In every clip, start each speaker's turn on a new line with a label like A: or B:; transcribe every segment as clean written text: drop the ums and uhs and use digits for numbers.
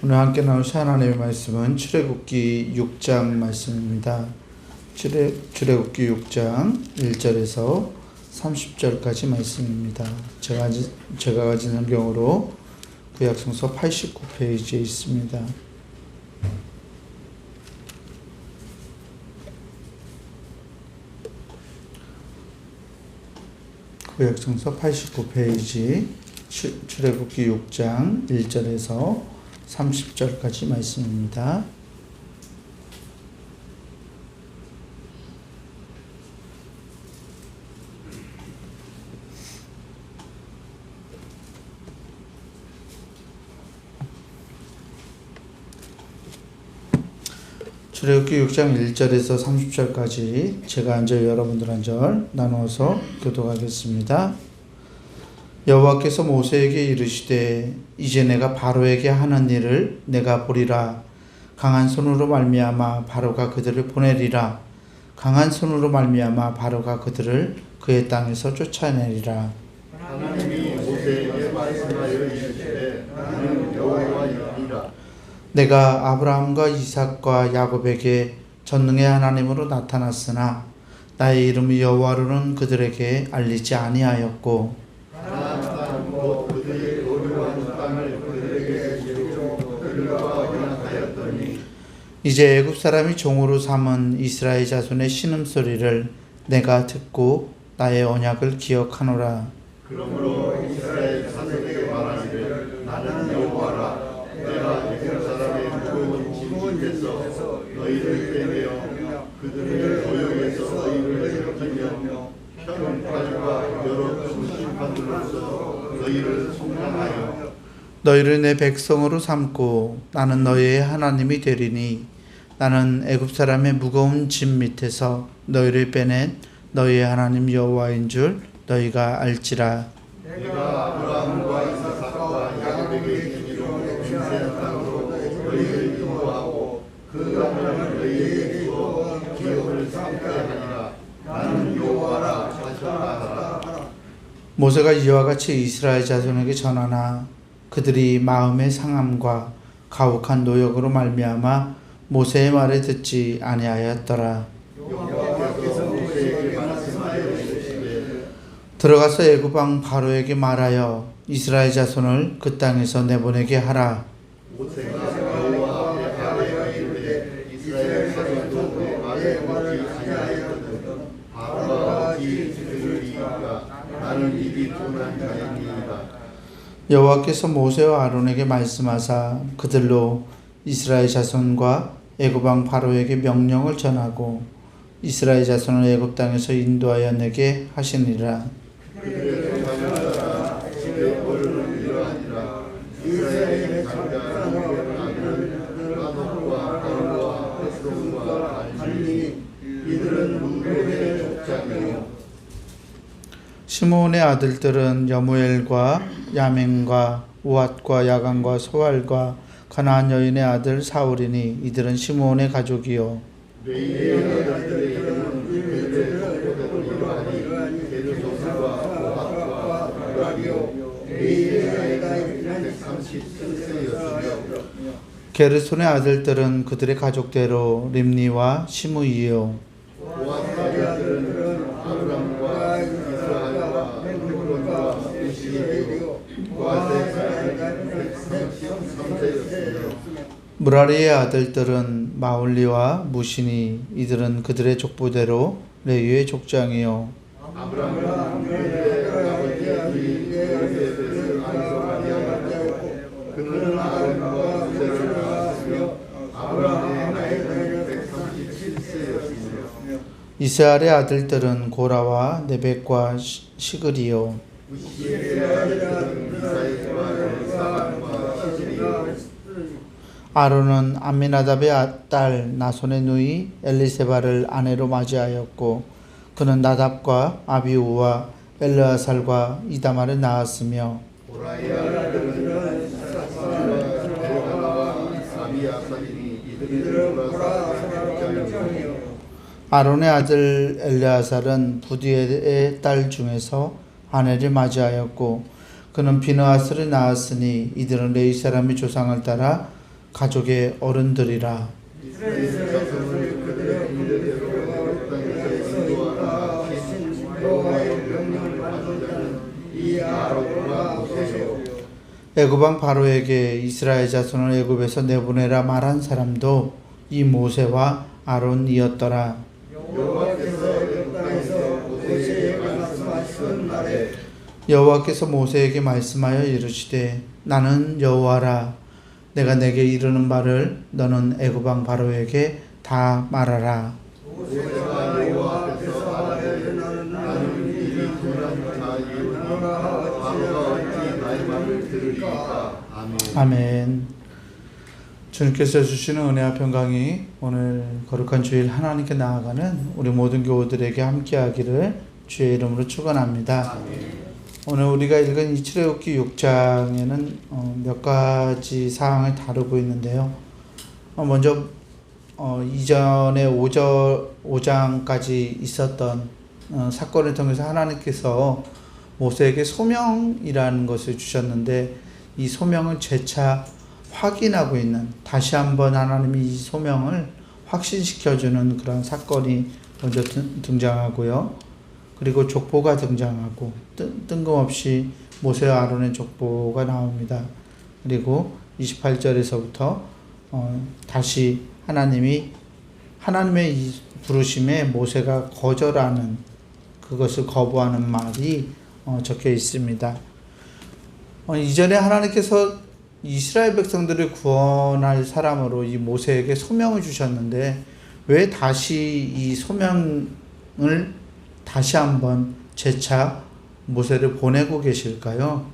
A: 오늘 함께 나누실 하나님의 말씀은 출애굽기 6장 말씀입니다. 출애굽기 6장 1절에서 30절까지 말씀입니다. 제가 가진 성경으로 구약성서 89페이지에 있습니다. 구약성서 89페이지 출애굽기 6장 1절에서 30절까지 말씀입니다. 출애굽기 6장 1절에서 30절까지 제가 한 절 여러분들 한 절 나누어서 교독하겠습니다. 여호와께서 모세에게 이르시되 이제 내가 바로에게 하는 일을 내가 보리라. 강한 손으로 말미암아 바로가 그들을 보내리라. 강한 손으로 말미암아 바로가 그들을 그의 땅에서 쫓아내리라.
B: 하나님이 모세에게 말씀하여 이르시되 나는 여호와이니라.
A: 내가 아브라함과 이삭과 야곱에게 전능의 하나님으로 나타났으나 나의 이름이 여호와로는 그들에게 알리지 아니하였고
B: 가나안 곧 그들이 거류하는 땅을 그들에게 주기로 그들과 언약하였더니
A: 이제 애굽 사람이 종으로 삼은 이스라엘 자손의 신음소리를 내가 듣고 나의 언약을 기억하노라.
B: 그러므로 이스라엘 자손에게 말하기를 나는 여호와라. 내가 애굽 사람의 무거운 짐 밑에서 너희를 빼내어 그들의 고역에서 너희를 지키며 편 칼과 여러 심판들로서 너희를 속량하여
A: 너희를 내 백성으로 삼고 나는 너희의 하나님이 되리니 나는 애굽 사람의 무거운 짐 밑에서 너희를 빼낸 너희의 하나님 여호와인 줄 너희가 알지라.
B: 내가 아브라함과 이삭과 야곱에게 주기로 맹세한 땅으로 너희를 인도하고 그 땅을 너희에게 주어 기업을 삼게 하리라. 나는 여호와라 하셨다.
A: 모세가 이와 같이 이스라엘 자손에게 전하나 그들이 마음의 상함과 가혹한 노역으로 말미암아 모세의 말을 듣지 아니하였더라.
B: 여호와께서 모세에게 말씀하여 이르시되
A: 들어가서 애굽 왕 바로에게 말하여 이스라엘 자손을 그 땅에서 내보내게 하라.
B: 모세가 여호와 앞에 아뢰어 이르되 이스라엘 자손도 말에 듣지 아니하였거든. 바로가 어찌 들으리이까. 나는 입이 둔한 자이니이다.
A: 여호와께서 모세와 아론에게 말씀하사 그들로 이스라엘 자손과 애굽 왕 바로에게 명령을 전하고 이스라엘 자손을 애굽 땅에서 인도하여 내게 하시니라.
B: 그들의 자녀들아 집에 벌을 이러하니라. 이스라엘의 장자 루벤은 가독과 바로와 헤스론과 갈미 이들은 루벤의 족장이요.
A: 시므온의 아들들은 여무엘과 야민과 우앗과 야간과 소알과 가나안 여인의 아들 사울이니 이들은 시므온의 가족이요.
B: 레위의 아들들의 이름은 그들의 족보대로 이러하니 게르솜과 고핫과 므라리요. 레위의 나이가 137세였으며
A: 게르손의 아들들은 그들의 가족대로 림니와 시므이요.
B: 고핫의 아들은 아브람과 이스라엘과 헤브론과 우시이요. 고핫의 나이가 133세였으며
A: 무라리의 아들들은 마올리와 무시니 이들은 그들의 족보대로 레위의 족장이요.
B: 아브람은 그들의 아버지 이스라엘을 안성하게 하였고 그는 아론과 모세를 낳았으며 아브람의 나이는 137세였으며
A: 이스라엘의 아들들은 고라와 네벡과 시글이요.
B: 우시의 아들은 미사엘과 엘사반과 시즈리요.
A: 아론은 암미나답의 딸 나손의 누이 엘리세바를 아내로 맞이하였고 그는 나답과 아비우와 엘르아살과 이다말을 낳았으며
B: 고라의 아들은 사사와 데라와 아비아살이니 이들은 고라의 족장이요.
A: 아론의 아들 엘르아살은 부디엘의 딸 중에서 아내를 맞이하였고 그는 비느하스를 낳았으니 이들은 레위 사람의 조상을 따라 가족의 어른들이라.
B: 이스라엘 자손을 그들의 인대대로 땅에서 인도하라 하신 여호와의 명령을 받은 자는 이 아론과 모세요.
A: 애굽왕 바로에게 이스라엘 자손을 애굽에서 내보내라 말한 사람도 이 모세와 아론이었더라.
B: 여호와께서 땅에서 모세에게 말씀하신 날에
A: 여호와께서 모세에게 말씀하여 이르시되 나는 여호와라. 내가 내게 이르는 말을 너는 애굽왕 바로에게 다 말하라.
B: 모세가 여호와 앞에서 말하되 나는 이미 두란 자 이웃 바로가 어찌 나의 말을 들으리까. 아멘.
A: 아멘. 주님께서 주시는 은혜와 평강이 오늘 거룩한 주일 하나님께 나아가는 우리 모든 교우들에게 함께하기를 주의 이름으로 축원합니다. 오늘 우리가 읽은 이 출애굽기 6장에는 몇 가지 사항을 다루고 있는데요. 먼저 이전에 5장까지 있었던 사건을 통해서 하나님께서 모세에게 소명이라는 것을 주셨는데 이 소명을 재차 확인하고 있는, 다시 한번 하나님이 이 소명을 확신시켜주는 그런 사건이 먼저 등장하고요. 그리고 족보가 등장하고 뜬금없이 모세와 아론의 족보가 나옵니다. 그리고 28절에서부터 다시 하나님의 이 부르심에 모세가 거절하는, 그것을 거부하는 말이 적혀 있습니다. 이전에 하나님께서 이스라엘 백성들을 구원할 사람으로 이 모세에게 소명을 주셨는데 왜 다시 이 소명을 다시 한번 재차 모세를 보내고 계실까요?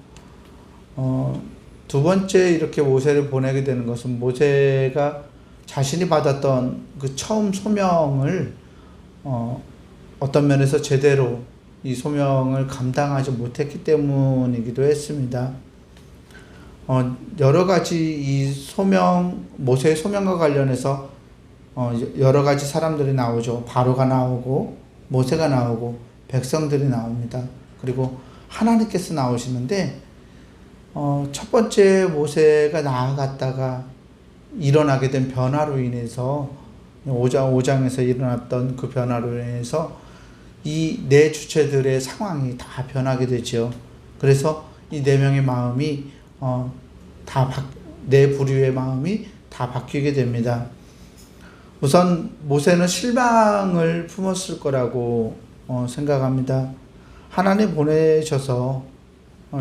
A: 두 번째 이렇게 모세를 보내게 되는 것은 모세가 자신이 받았던 그 처음 소명을 어떤 면에서 제대로 이 소명을 감당하지 못했기 때문이기도 했습니다. 여러 가지 이 소명, 모세의 소명과 관련해서 여러 가지 사람들이 나오죠. 바로가 나오고 모세가 나오고 백성들이 나옵니다. 그리고 하나님께서 나오시는데 첫 번째 모세가 나아갔다가 일어나게 된 변화로 인해서 5장에서 일어났던 그 변화로 인해서 이 네 주체들의 상황이 다 변하게 되죠. 그래서 이 네 명의 마음이 네 부류의 마음이 다 바뀌게 됩니다. 우선 모세는 실망을 품었을 거라고 생각합니다. 하나님 보내셔서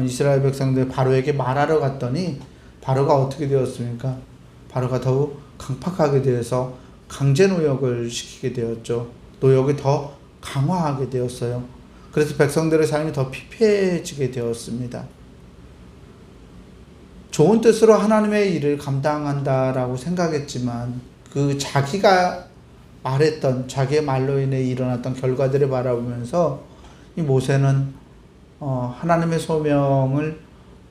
A: 이스라엘 백성들 바로에게 말하러 갔더니 바로가 어떻게 되었습니까? 바로가 더욱 강팍하게 되어서 강제 노역을 시키게 되었죠. 노역이 더 강화하게 되었어요. 그래서 백성들의 삶이 더 피폐해지게 되었습니다. 좋은 뜻으로 하나님의 일을 감당한다라고 생각했지만 그 자기가 말했던, 자기의 말로 인해 일어났던 결과들을 바라보면서 이 모세는 하나님의 소명을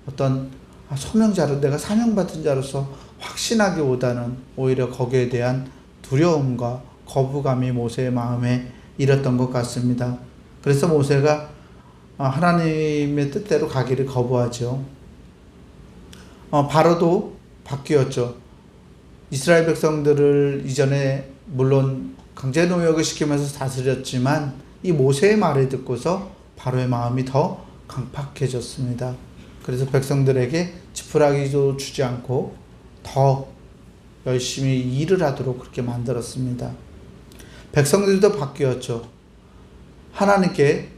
A: 어떤 소명자로, 내가 사명받은 자로서 확신하기보다는 오히려 거기에 대한 두려움과 거부감이 모세의 마음에 일었던 것 같습니다. 그래서 모세가 하나님의 뜻대로 가기를 거부하죠. 바로도 바뀌었죠. 이스라엘 백성들을 이전에 물론 강제 노역을 시키면서 다스렸지만 이 모세의 말을 듣고서 바로의 마음이 더 강팍해졌습니다. 그래서 백성들에게 지푸라기도 주지 않고 더 열심히 일을 하도록 그렇게 만들었습니다. 백성들도 바뀌었죠. 하나님께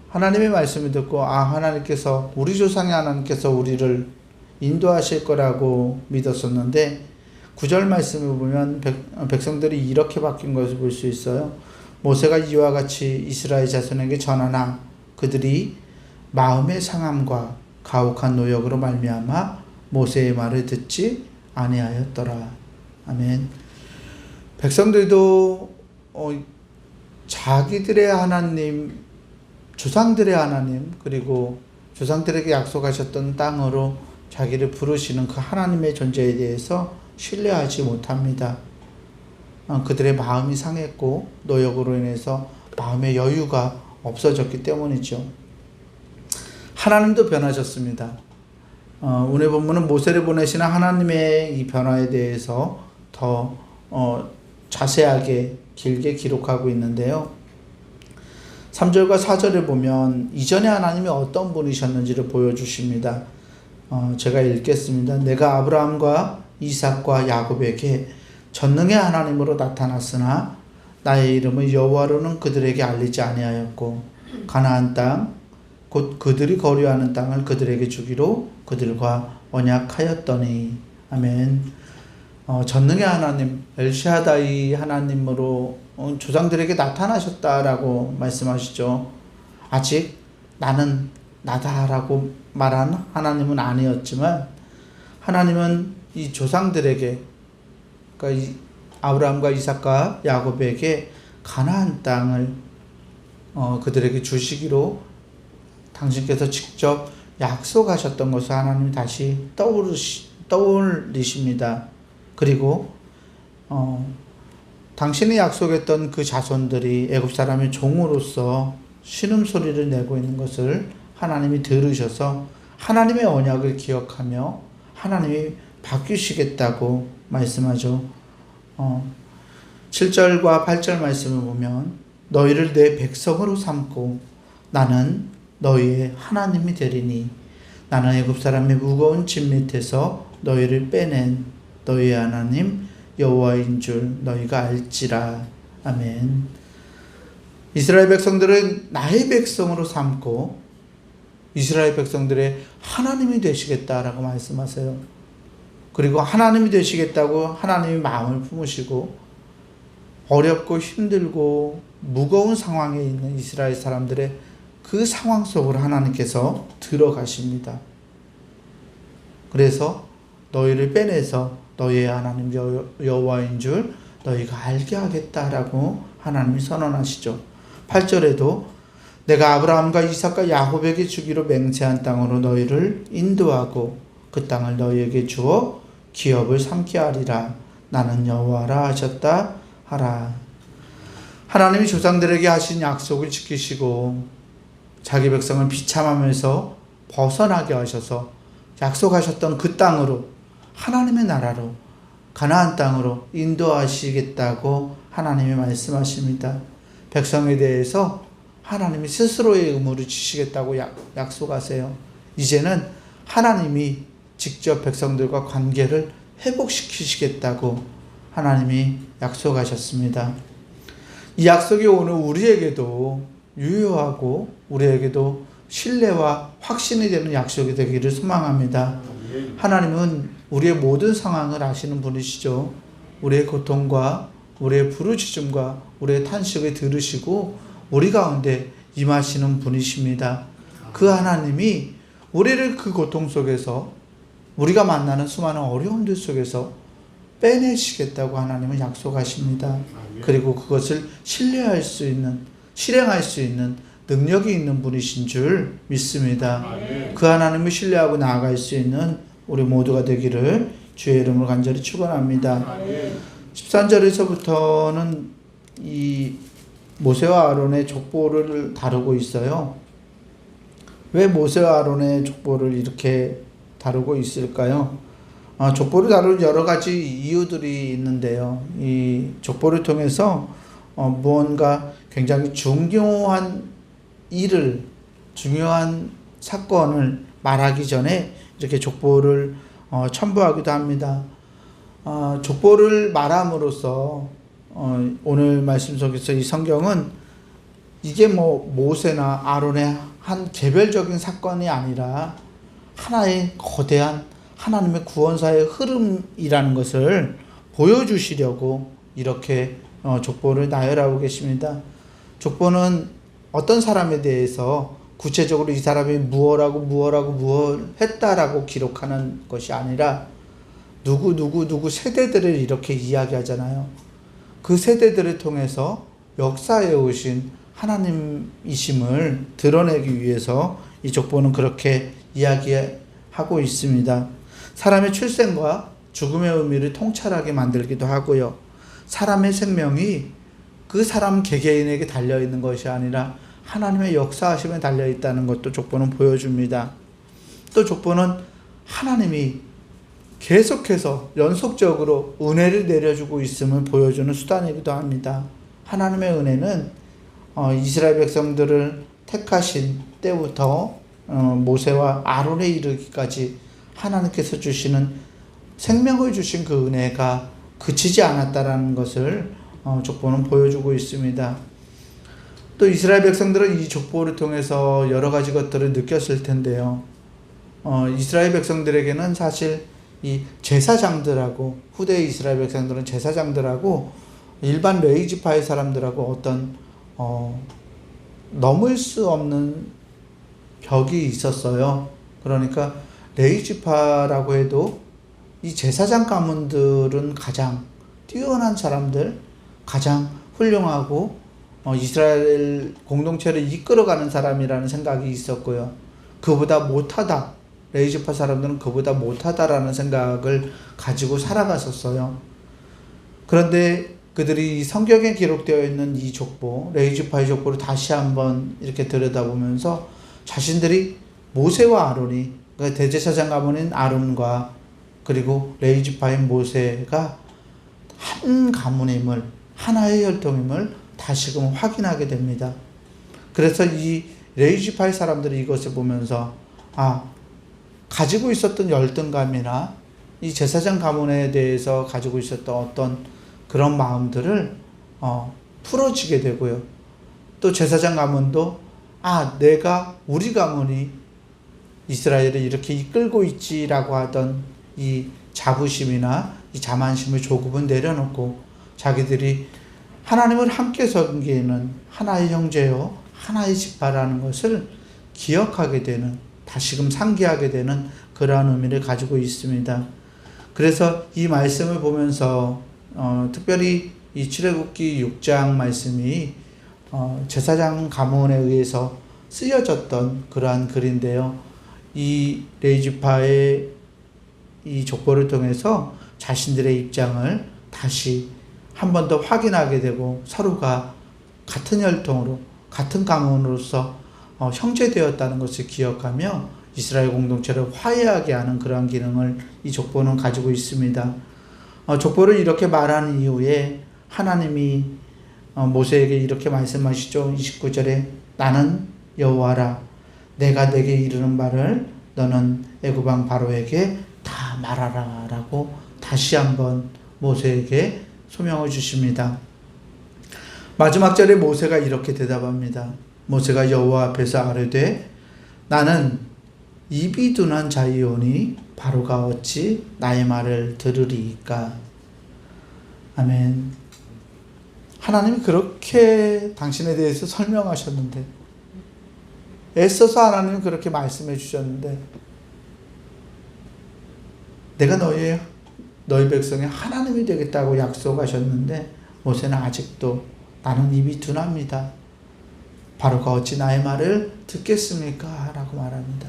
A: 하나님의 말씀을 듣고 하나님께서, 우리 조상의 하나님께서 우리를 인도하실 거라고 믿었었는데 9절 말씀을 보면 백성들이 이렇게 바뀐 것을 볼 수 있어요. 모세가 이와 같이 이스라엘 자손에게 전하나 그들이 마음의 상함과 가혹한 노역으로 말미암아 모세의 말을 듣지 아니하였더라. 아멘. 백성들도 자기들의 하나님, 조상들의 하나님, 그리고 조상들에게 약속하셨던 땅으로 자기를 부르시는 그 하나님의 존재에 대해서 신뢰하지 못합니다. 그들의 마음이 상했고 노역으로 인해서 마음의 여유가 없어졌기 때문이죠. 하나님도 변하셨습니다. 오늘 본문은 모세를 보내시는 하나님의 이 변화에 대해서 더 자세하게 길게 기록하고 있는데요. 3절과 4절을 보면 이전에 하나님이 어떤 분이셨는지를 보여주십니다. 제가 읽겠습니다. 내가 아브라함과 이삭과 야곱에게 전능의 하나님으로 나타났으나 나의 이름을 여호와로는 그들에게 알리지 아니하였고 가나안 땅 곧 그들이 거류하는 땅을 그들에게 주기로 그들과 언약하였더니. 아멘. 전능의 하나님 엘샤다이 하나님으로 조상들에게 나타나셨다라고 말씀하시죠. 아직 나는 나다라고 말하는 하나님은 아니었지만 하나님은 이 조상들에게, 그러니까 이 아브라함과 이삭과 야곱에게 가나안 땅을 그들에게 주시기로 당신께서 직접 약속하셨던 것을 하나님이 다시 떠올리십니다. 그리고 당신이 약속했던 그 자손들이 애굽 사람의 종으로서 신음소리를 내고 있는 것을 하나님이 들으셔서 하나님의 언약을 기억하며 하나님이 바뀌시겠다고 말씀하죠. 7절과 8절 말씀을 보면 너희를 내 백성으로 삼고 나는 너희의 하나님이 되리니 나는 애굽 사람의 무거운 짐 밑에서 너희를 빼낸 너희의 하나님 여호와인 줄 너희가 알지라. 아멘. 이스라엘 백성들은 나의 백성으로 삼고 이스라엘 백성들의 하나님이 되시겠다라고 말씀하세요. 그리고 하나님이 되시겠다고 하나님이 마음을 품으시고 어렵고 힘들고 무거운 상황에 있는 이스라엘 사람들의 그 상황 속으로 하나님께서 들어가십니다. 그래서 너희를 빼내서 너희의 하나님 여호와인 줄 너희가 알게 하겠다라고 하나님이 선언하시죠. 8절에도 내가 아브라함과 이삭과 야곱에게 주기로 맹세한 땅으로 너희를 인도하고 그 땅을 너희에게 주어 기업을 삼게 하리라. 나는 여호와라 하셨다 하라. 하나님이 조상들에게 하신 약속을 지키시고 자기 백성을 비참하면서 벗어나게 하셔서 약속하셨던 그 땅으로 하나님의 나라로 가나안 땅으로 인도하시겠다고 하나님이 말씀하십니다. 백성에 대해서 하나님이 스스로의 의무를 지시겠다고 약속하세요. 이제는 하나님이 직접 백성들과 관계를 회복시키시겠다고 하나님이 약속하셨습니다. 이 약속이 오늘 우리에게도 유효하고 우리에게도 신뢰와 확신이 되는 약속이 되기를 소망합니다. 하나님은 우리의 모든 상황을 아시는 분이시죠. 우리의 고통과 우리의 부르짖음과 우리의 탄식을 들으시고 우리 가운데 임하시는 분이십니다. 그 하나님이 우리를 그 고통 속에서 우리가 만나는 수많은 어려움들 속에서 빼내시겠다고 하나님은 약속하십니다. 그리고 그것을 신뢰할 수 있는, 실행할 수 있는 능력이 있는 분이신 줄 믿습니다. 그 하나님을 신뢰하고 나아갈 수 있는 우리 모두가 되기를 주의 이름으로 간절히 축원합니다. 13절에서부터는 이 모세와 아론의 족보를 다루고 있어요. 왜 모세와 아론의 족보를 이렇게 다루고 있을까요? 족보를 다루는 여러 가지 이유들이 있는데요. 이 족보를 통해서 무언가 굉장히 중요한 일을, 중요한 사건을 말하기 전에 이렇게 족보를 첨부하기도 합니다. 족보를 말함으로써 오늘 말씀 속에서 이 성경은 이게 모세나 아론의 한 개별적인 사건이 아니라 하나의 거대한 하나님의 구원사의 흐름이라는 것을 보여주시려고 이렇게 족보를 나열하고 계십니다. 족보는 어떤 사람에 대해서 구체적으로 이 사람이 무엇 했다라고 기록하는 것이 아니라 누구 세대들을 이렇게 이야기하잖아요. 그 세대들을 통해서 역사에 오신 하나님이심을 드러내기 위해서 이 족보는 그렇게 이야기하고 있습니다. 사람의 출생과 죽음의 의미를 통찰하게 만들기도 하고요. 사람의 생명이 그 사람 개개인에게 달려있는 것이 아니라 하나님의 역사하심에 달려있다는 것도 족보는 보여줍니다. 또 족보는 하나님이 계속해서 연속적으로 은혜를 내려주고 있음을 보여주는 수단이기도 합니다. 하나님의 은혜는 이스라엘 백성들을 택하신 때부터 모세와 아론에 이르기까지 하나님께서 주시는 생명을 주신 그 은혜가 그치지 않았다라는 것을 족보는 보여주고 있습니다. 또 이스라엘 백성들은 이 족보를 통해서 여러 가지 것들을 느꼈을 텐데요. 이스라엘 백성들에게는 사실 이 제사장들하고, 후대 이스라엘 백성들은 제사장들하고 일반 레위지파의 사람들하고 어떤 넘을 수 없는 벽이 있었어요. 그러니까 레위지파라고 해도 이 제사장 가문들은 가장 뛰어난 사람들, 가장 훌륭하고 이스라엘 공동체를 이끌어가는 사람이라는 생각이 있었고요. 그보다 못하다, 레위지파 사람들은 그보다 못하다라는 생각을 가지고 살아갔었어요. 그런데 그들이 성경에 기록되어 있는 이 족보, 레위지파의 족보를 다시 한번 이렇게 들여다보면서 자신들이 모세와 아론이, 그러니까 대제사장 가문인 아론과 그리고 레위지파인 모세가 한 가문임을, 하나의 혈통임을 다시금 확인하게 됩니다. 그래서 이 레위지파의 사람들이 이것을 보면서 가지고 있었던 열등감이나 이 제사장 가문에 대해서 가지고 있었던 어떤 그런 마음들을 풀어지게 되고요. 또 제사장 가문도 우리 가문이 이스라엘을 이렇게 이끌고 있지라고 하던 이 자부심이나 이 자만심을 조금은 내려놓고 자기들이 하나님을 함께 섬기는 하나의 형제요, 하나의 지파라는 것을 기억하게 되는, 다시금 상기하게 되는 그러한 의미를 가지고 있습니다. 그래서 이 말씀을 보면서 특별히 이 출애굽기 6장 말씀이 제사장 가문에 의해서 쓰여졌던 그러한 글인데요. 이 레위지파의 이 족보를 통해서 자신들의 입장을 다시 한 번 더 확인하게 되고 서로가 같은 혈통으로, 같은 가문으로서 형제되었다는 것을 기억하며 이스라엘 공동체를 화해하게 하는 그러한 기능을 이 족보는 가지고 있습니다. 족보를 이렇게 말한 이후에 하나님이 모세에게 이렇게 말씀하시죠. 29절에 나는 여호와라, 내가 내게 이르는 말을 너는 애굽 왕 바로에게 다 말하라 라고 다시 한번 모세에게 소명을 주십니다. 마지막 절에 모세가 이렇게 대답합니다. 모세가 여호와 앞에서 아뢰되 나는 입이 둔한 자이오니 바로가 어찌 나의 말을 들으리이까. 아멘. 하나님이 그렇게 당신에 대해서 설명하셨는데, 애써서 하나님이 그렇게 말씀해 주셨는데, 내가 너희 백성의 하나님이 되겠다고 약속하셨는데 모세는 아직도 나는 입이 둔합니다. 바로가 어찌 나의 말을 듣겠습니까? 라고 말합니다.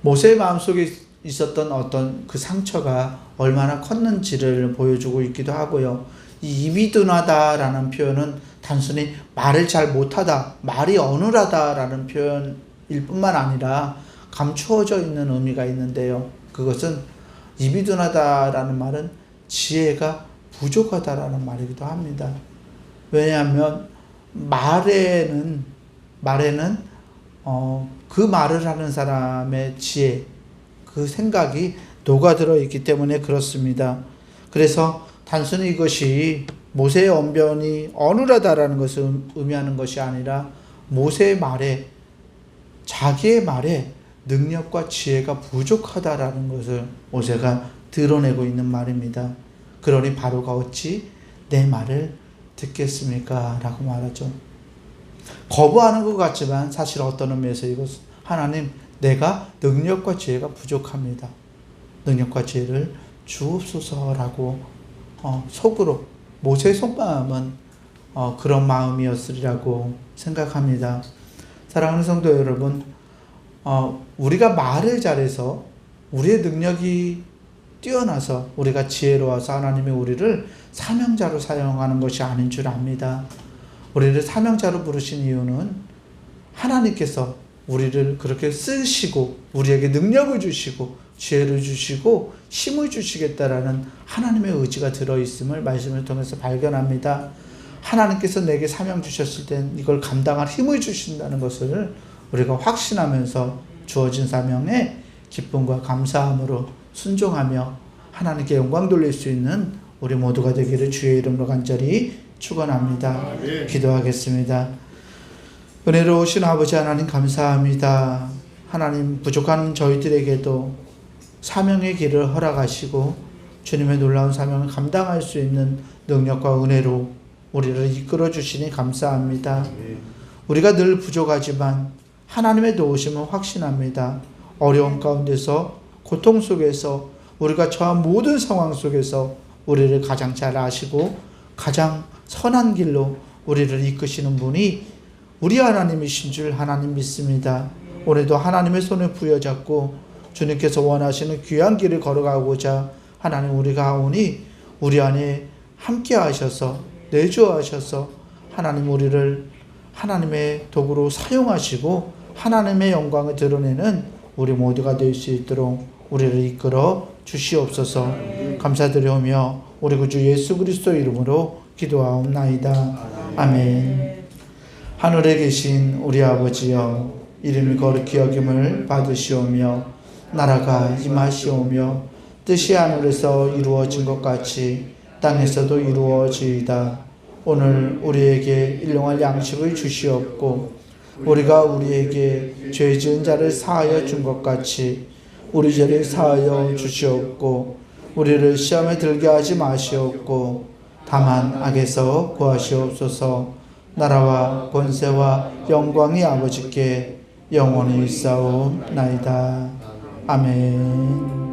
A: 모세의 마음속에 있었던 어떤 그 상처가 얼마나 컸는지를 보여주고 있기도 하고요. 이 입이 둔하다라는 표현은 단순히 말을 잘 못하다, 말이 어눌하다라는 표현일 뿐만 아니라 감추어져 있는 의미가 있는데요. 그것은 입이 둔하다라는 말은 지혜가 부족하다라는 말이기도 합니다. 왜냐하면 말에는 그 말을 하는 사람의 지혜, 그 생각이 녹아들어 있기 때문에 그렇습니다. 그래서 단순히 이것이 모세의 언변이 어눌하다라는 것을 의미하는 것이 아니라 모세의 말에, 자기의 말에 능력과 지혜가 부족하다라는 것을 모세가 드러내고 있는 말입니다. 그러니 바로가 어찌 내 말을 듣겠습니까? 라고 말하죠. 거부하는 것 같지만 사실 어떤 의미에서 이것은 하나님, 내가 능력과 지혜가 부족합니다. 능력과 지혜를 주옵소서라고 속으로, 모세의 속마음은 그런 마음이었으리라고 생각합니다. 사랑하는 성도 여러분, 우리가 말을 잘해서 우리의 능력이 뛰어나서 우리가 지혜로워서 하나님이 우리를 사명자로 사용하는 것이 아닌 줄 압니다. 우리를 사명자로 부르신 이유는 하나님께서 우리를 그렇게 쓰시고 우리에게 능력을 주시고 지혜를 주시고 힘을 주시겠다라는 하나님의 의지가 들어있음을 말씀을 통해서 발견합니다. 하나님께서 내게 사명 주셨을 땐 이걸 감당할 힘을 주신다는 것을 우리가 확신하면서 주어진 사명에 기쁨과 감사함으로 순종하며 하나님께 영광 돌릴 수 있는 우리 모두가 되기를 주의 이름으로 간절히 축원합니다. 기도하겠습니다. 은혜로우신 아버지 하나님 감사합니다. 하나님 부족한 저희들에게도 사명의 길을 허락하시고 주님의 놀라운 사명을 감당할 수 있는 능력과 은혜로 우리를 이끌어 주시니 감사합니다. 우리가 늘 부족하지만 하나님의 도우심을 확신합니다. 어려움 가운데서 고통 속에서 우리가 처한 모든 상황 속에서 우리를 가장 잘 아시고 가장 선한 길로 우리를 이끄시는 분이 우리 하나님이신 줄 하나님 믿습니다. 오늘도 하나님의 손을 부여잡고 주님께서 원하시는 귀한 길을 걸어가고자 하나님 우리가 오니 우리 안에 함께 하셔서 내주하셔서 하나님 우리를 하나님의 도구로 사용하시고 하나님의 영광을 드러내는 우리 모두가 될 수 있도록 우리를 이끌어 주시옵소서. 감사드리오며 우리 구주 예수 그리스도 이름으로 기도하옵나이다. 아멘. 하늘에 계신 우리 아버지여, 이름이 거룩히 여김을 받으시오며 나라가 임하시오며 뜻이 하늘에서 이루어진 것 같이 땅에서도 이루어지이다. 오늘 우리에게 일용할 양식을 주시옵고 우리가 우리에게 죄 지은 자를 사하여 준 것 같이 우리 죄를 사하여 주시옵고 우리를 시험에 들게 하지 마시옵고 다만 악에서 구하시옵소서. 나라와 권세와 영광이 아버지께 영원히 있사옵나이다. 아멘.